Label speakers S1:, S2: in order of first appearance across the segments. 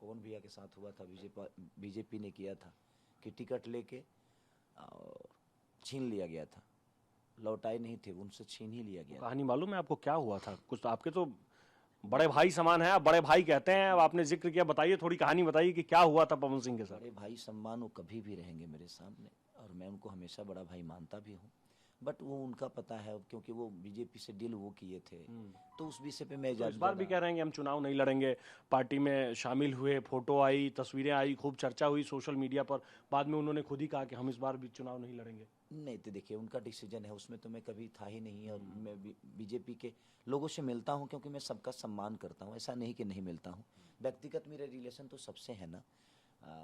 S1: पवन भैया के साथ हुआ था, बीजेपी ने किया था कि टिकट लेके छीन लिया गया था, लौटाए नहीं थे, उनसे छीन ही लिया गया।
S2: कहानी मालूम है आपको क्या हुआ था? कुछ आपके तो बड़े भाई समान है, आप बड़े भाई कहते हैं, अब आपने जिक्र किया, बताइए, थोड़ी कहानी बताइए कि क्या हुआ था पवन सिंह के साथ।
S1: बड़े भाई सम्मान वो कभी भी रहेंगे मेरे सामने, और मैं उनको हमेशा बड़ा भाई मानता भी हूँ, बट वो उनका पता है, क्योंकि वो बीजेपी से डील वो किए थे, तो उस विषय पे मैं
S2: तो इस बार भी कह रहे हैं कि हम चुनाव नहीं लड़ेंगे, पार्टी में शामिल हुए, फोटो आई, तस्वीरें आई, खूब चर्चा हुई सोशल मीडिया पर, बाद में उन्होंने खुद ही कहा कि हम इस बार भी चुनाव नहीं लड़ेंगे।
S1: नहीं, तो देखिए उनका डिसीजन है, उसमें तो मैं कभी था ही नहीं, और मैं बीजेपी के लोगों से मिलता हूं क्योंकि मैं सबका सम्मान करता हूं, ऐसा नहीं कि नहीं मिलता हूं। व्यक्तिगत मेरे रिलेशन तो सबसे है ना,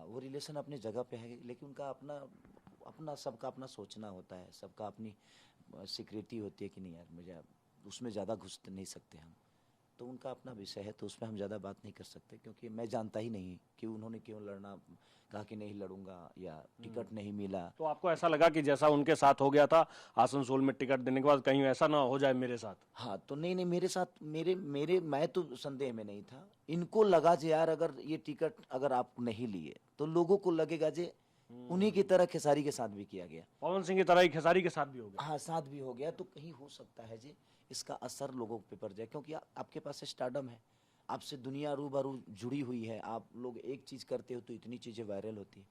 S1: वो रिलेशन अपनी जगह पे है, लेकिन उनका अपना अपना सबका अपना सोचना होता है, सबका अपनी सिक्योरिटी होती है कि नहीं यार मुझे उसमें ज़्यादा घुस नहीं सकते हम, तो उनका अपना विषय है, तो उसमें हम ज़्यादा बात नहीं कर सकते, क्योंकि मैं जानता ही नहीं कि उन्होंने क्यों लड़ना कहा कि नहीं लड़ूंगा या टिकट नहीं मिला।
S2: तो आपको ऐसा लगा कि जैसा उनके साथ हो गया था आसनसोल में टिकट देने के बाद, कहीं ऐसा ना हो जाए मेरे साथ?
S1: हाँ, तो नहीं नहीं, मेरे साथ मेरे मेरे मैं तो संदेह में नहीं था, इनको लगा जे यार अगर ये टिकट अगर आप नहीं लिए तो लोगों को लगेगा जे उन्हीं की तरह खेसारी के साथ भी किया गया,
S2: पवन सिंह की तरह ही खेसारी के साथ भी हो गया।
S1: हाँ साथ भी हो गया, तो कहीं हो सकता है जी इसका असर लोगों पे पड़ जाए, क्योंकि आपके पास स्टारडम है, आपसे दुनिया रूबरू जुड़ी हुई है, आप लोग एक चीज करते हो तो इतनी चीजें वायरल होती है,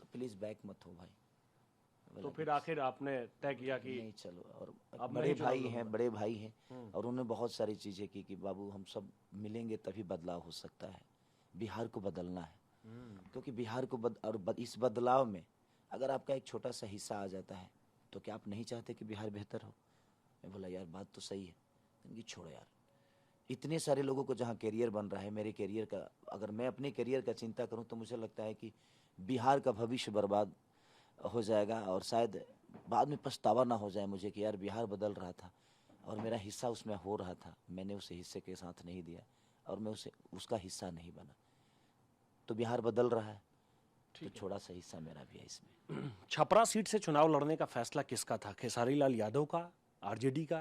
S1: तो प्लीज बैक मत हो भाई।
S2: तो फिर आखिर आपने तय किया कि
S1: नहीं चलो, और
S2: अब मैं
S1: बड़े
S2: ही चुनाव
S1: भाई हैं,
S2: लड़ूंगा।
S1: बड़े भाई हैं, और उन्होंने बहुत सारी चीजें की कि बाबू हम सब मिलेंगे तभी बदलाव हो सकता है, बिहार को बदलना है, क्योंकि बिहार को इस बदलाव में अगर आपका एक छोटा सा हिस्सा आ जाता है तो क्या आप नहीं चाहते कि बिहार बेहतर हो? मैं बोला यार बात तो सही है, कि छोड़ो यार, इतने सारे लोगों को जहाँ करियर बन रहा है, मेरे करियर का अगर मैं अपने करियर का चिंता करूँ तो मुझे लगता है कि बिहार का भविष्य बर्बाद हो जाएगा, और शायद बाद में पछतावा ना हो जाए मुझे कि यार बिहार बदल रहा था और मेरा हिस्सा उसमें हो रहा था, मैंने उसे हिस्से के साथ नहीं दिया और मैं उसका हिस्सा नहीं बना, तो बिहार बदल रहा है, तो थोड़ा सा हिस्सा मेरा भी है इसमें।
S2: छपरा सीट से चुनाव लड़ने का फैसला किसका था? खेसारी लाल यादव का, आरजेडी का,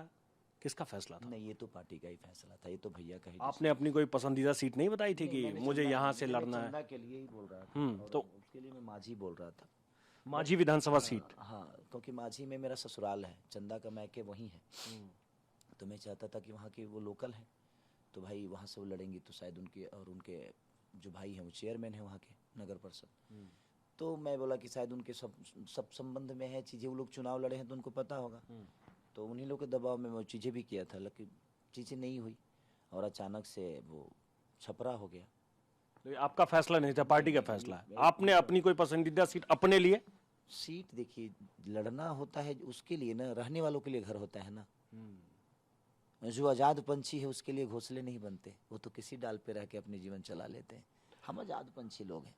S2: किसका फैसला था?
S1: नहीं, ये तो पार्टी का ही फैसला था, ये तो भैया का ही।
S2: आपने अपनी कोई पसंदीदा सीट नहीं बताई थी कि मुझे यहाँ से लड़ना है?
S1: चंदा के लिए ही बोल रहा था, और
S2: तो
S1: उसके लिए मैं माझी बोल रहा था।
S2: माझी विधानसभा सीट।
S1: हाँ, क्योंकि माझी में मेरा ससुराल है, चंदा का मैके वहीं है, तो मैं चाहता था कि वहाँ के वो लोकल है, तो भाई वहाँ से वो लड़ेंगी तो शायद उनके और उनके जो भाई हैं वो चेयरमैन है वहाँ के नगर परिषद, तो मैं बोला कि शायद उनके सब संबंध में है चीज़ें, वो लोग चुनाव लड़े हैं तो उनको पता होगा, तो उन्हीं लोग के दबाव में वो चीज़ें भी किया था, लेकिन चीज़ें नहीं हुई और अचानक से वो छपरा हो गया।
S2: तो ये आपका फैसला नहीं था, पार्टी का फैसला है? आपने अपनी कोई पसंदीदा सीट अपने लिए?
S1: सीट देखिए, लड़ना होता है उसके लिए ना, रहने वालों के लिए घर होता है ना, जो आज़ाद पंछी है उसके लिए घोंसले नहीं बनते, वो तो किसी डाल पे रह के अपने जीवन चला लेते हैं, हम आज़ाद पंछी लोग हैं।